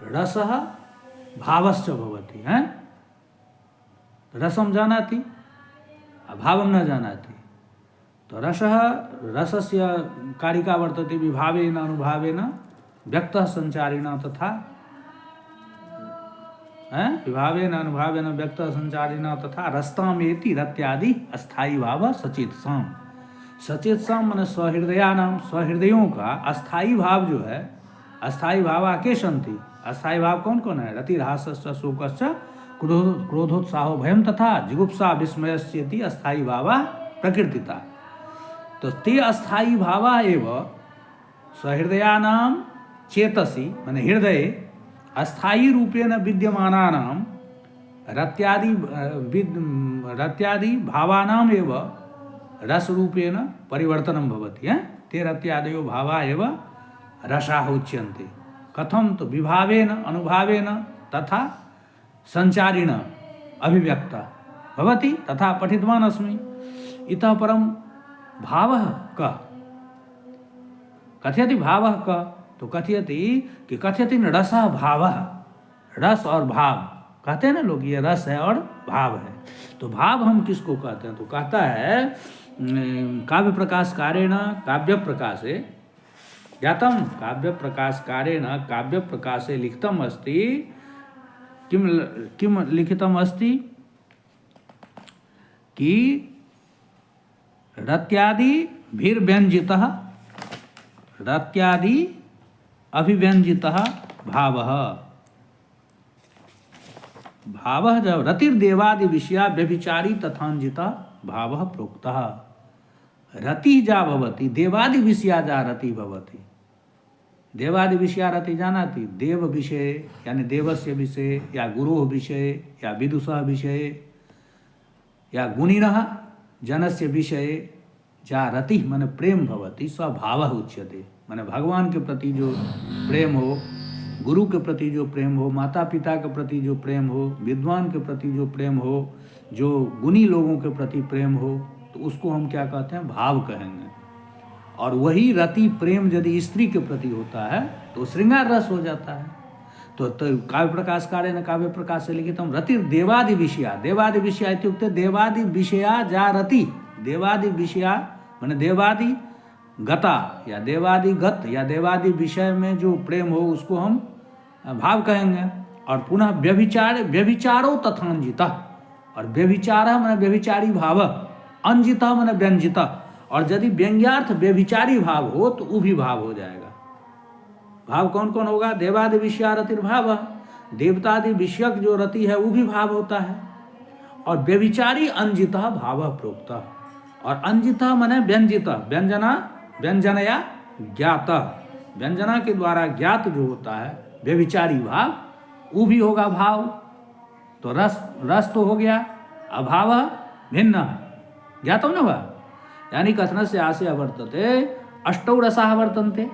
रसः भावश्च भवति। हैं रसम जानाति भावम न जानाति। तो रसः रसस्य कारिका वर्तते विभावेन अनुभावेन व्यक्तः संचारिणः तथा विभावेन अनुभावेन व्यक्तः संचारिणः तथा रस्तामेति रत्यादि अस्थायी भाव सचेतसाम। सचेतसाम माने सहृदयानाम, सहृदयों का अस्थायी भाव जो है, अस्थायी भाव के सन्ति। अस्थायी भाव कौन कौन है? रतिर्हासश्च शोकश्च क्रोधोत्साहो भयम तथा जिगुप्सा विस्मयश्चेति अस्थायी भावा प्रकृतिता। तो ते अस्थायी भावा एव सहृदयानाम चेतसी माने हृदय अस्थायी रूपेण विद्यमानानां रत्यादि भावानाम एव रस रूपेण परिवर्तनं भवति। ते रत्यादयो भावा एव रसाः उच्यन्ते। कथं? तो विभावेन अनुभावेन तथा संचारिण अभिव्यक्त भवति तथा पठितवान् अस्मि। इतः परं भावः कः कथयति? भावः कः? तो कथयति कि कथयति रसः भावः। रस और भाव कहते हैं ना लोग, ये रस है और भाव है। तो भाव हम किसको कहते हैं? तो कहता है काव्य प्रकाश कारेण काव्य प्रकाशे ज्ञातम, काव्य प्रकाश कारेण काव्य प्रकाशे लिखितम अस्ति। किम लिखितम अस्ति कि रत्यादि भिर्व्यंजितः, रत्यादि अभिव्यंजितः भावः। भावः जब रतिर्देवादि विषया व्यभिचारी तथांजितः भावः प्रोक्तः। रति जा भवति देवादि विषया जा रति भवति। देवादि विषया रति जानाति। देव विषय यानी देवस्य विषय या गुरोः विषय या विदुषः विषय या गुणिनः जनस्य विषय जा रति माने प्रेम भवति। स्वभावः उच्यते माने भगवान के प्रति जो प्रेम हो, गुरु के प्रति जो प्रेम हो, माता पिता के प्रति जो प्रेम हो, विद्वान के प्रति जो प्रेम हो, जो गुणी लोगों के प्रति प्रेम हो, तो उसको हम क्या कहते हैं? भाव कहेंगे। और वही रति प्रेम यदि स्त्री के प्रति होता है तो श्रृंगार रस हो जाता है। तो काव्य प्रकाश कारेण काव्य प्रकाश से लिखितम रतिर्देवादि विषया। देवादि विषया इत्युक्ते देवादि विषया जा रति। देवादि विषया माने देवादि गता या देवादि गत या देवादि विषय में जो प्रेम हो उसको हम भाव कहेंगे। और पुनः व्यभिचारो तथांजिता। और व्यभिचार माने व्यभिचारी भाव, अंजिता माने व्यंजिता। और यदि व्यंग्यार्थ व्यभिचारी भाव हो तो वो भी भाव हो जाएगा। भाव कौन कौन होगा? देवादि विषया रतिर्भाव, देवतादि विषयक जो रति है वो भी भाव होता है। और व्यभिचारी अंजिता भाव प्रोक्ता। और अंजिता माने व्यंजिता, व्यंजनया ज्ञात, व्यंजना के द्वारा ज्ञात जो होता है व्यभिचारी भाव वो भी होगा भाव। तो रस तो हो गया, अभाव भिन्न ज्ञातम न वा। यानी कथन से आशय वर्तते अष्टौ रसाः वर्तन्ते।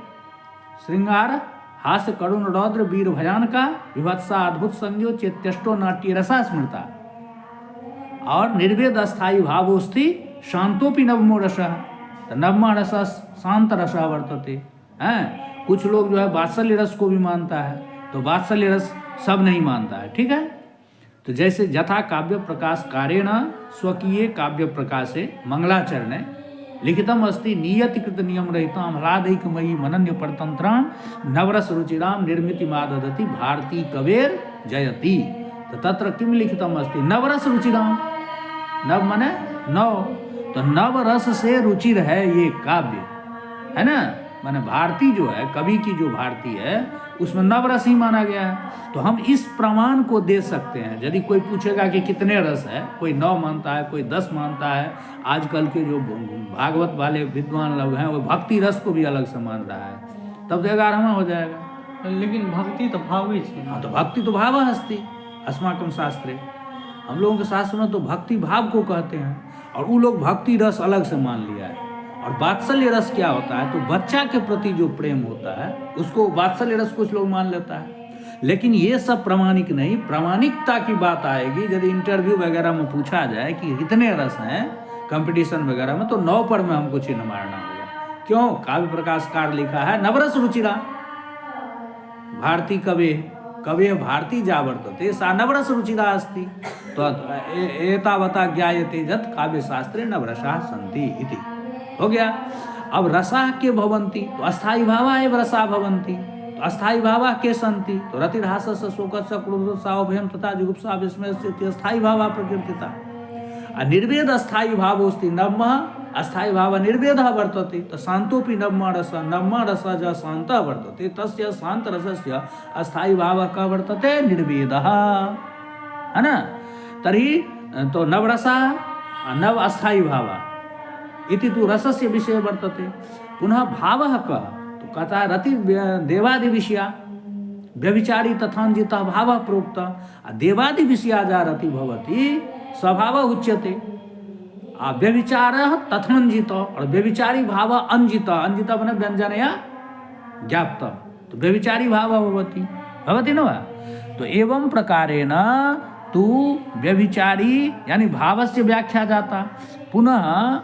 श्रृंगार, हास्य, करुण, रौद्र, वीर, भयानका, विभत्सा, अद्भुत, संज्ञो, चेत्यष्टो नाट्य रसा स्मृता। और निर्वेद अस्थायी भावोस्ति शांतोपि नवमो रसः। तो नवमा रस शांत रसा वर्तते। हैं कुछ लोग जो है वात्सल्य रस को भी मानता है, तो वात्सल्य रस सब नहीं मानता है। ठीक है। तो जैसे यथा काव्य प्रकाश कारेण स्वकीय काव्य प्रकाशे मंगलाचरणे लिखितम अस्ति नियतिकृत नियम रहिताम ह्लादैकमयी मनन्य परतंत्राम नवरस रुचिराम निर्मिति माददति भारती कवेर जयति। तो तत्र किम लिखितम अस्ति? नवरस रुचिराम। नव माने नव, तो नव रस से रुचिर है ये काव्य, है ना। माने भारती जो है, कवि की जो भारती है उसमें नवरस ही माना गया है। तो हम इस प्रमाण को दे सकते हैं। यदि कोई पूछेगा कि कितने रस है, कोई 9 मानता है, कोई 10 मानता है। आजकल के जो भागवत वाले विद्वान लोग हैं वो भक्ति रस को भी अलग से मान रहा है, तब तो 11वां हो जाएगा। लेकिन भक्ति तो भाव ही है। हाँ, तो भक्ति तो भाव अस्ति अस्माकं शास्त्रे। हम लोगों के शास्त्र में तो भक्ति भाव को कहते हैं, और वो लोग भक्ति रस अलग से मान लिया है। और वात्सल्य रस क्या होता है? तो बच्चा के प्रति जो प्रेम होता है उसको वात्सल्य रस कुछ लोग मान लेता है। लेकिन ये सब प्रामाणिक नहीं। प्रामाणिकता की बात आएगी यदि इंटरव्यू वगैरह में पूछा जाए कि इतने रस हैं कंपटीशन वगैरह में, तो 9 पर में हमको चिन्ह मारना होगा। क्यों? काव्य प्रकाशकार लिखा है नवरस रुचिरा, भारती कवि कवये भारती जा वर्तते सा नवरस रुचिरा अस्ति। तो एतावता ज्ञायते यत् काव्य शास्त्रे नवरसाः सन्ति इति। हो गया। अब रसाः के भवन्ति, तो अस्थायी भावा एव रसा भवन्ति। तो अस्थायी भावा के सन्ति, तो रतिर्हासस्य शोकस्य क्रोधोत्साहोभयं तथा जुगुप्सा विस्मयस्य इति अस्थायी भावा प्रकीर्तिता। निर्वेद अस्थायी भावोऽस्ति नवमः, अस्थायी भाव निर्वेदः वर्तते। तो शान्तोऽपि नवमः रसः ज शान्तः वर्तते, तस्य शान्तरसस्य अस्थायी भावः कः वर्तते? निर्वेदः, है ना। तर्हि तो नवरसा नव अस्थायी भावः इति तु रसस्य विषये वर्तते। पुनः भावः कः? तो कहता रति देवादि विषया व्यभिचारी तथान्जितः भावः प्रोक्तः। देवादि विषया जा रति भवति स्वभावः उच्यते। व्यभिचारः तथान्जितः, और व्यभिचारी भावः अन्जितः। अन्जितः माने व्यञ्जनया ज्ञाप्तः, तो व्यभिचारी भावः भवति न वा। तो एवं प्रकारेण तु व्यभिचारी यानी भावस्य व्याख्या जाता। पुनः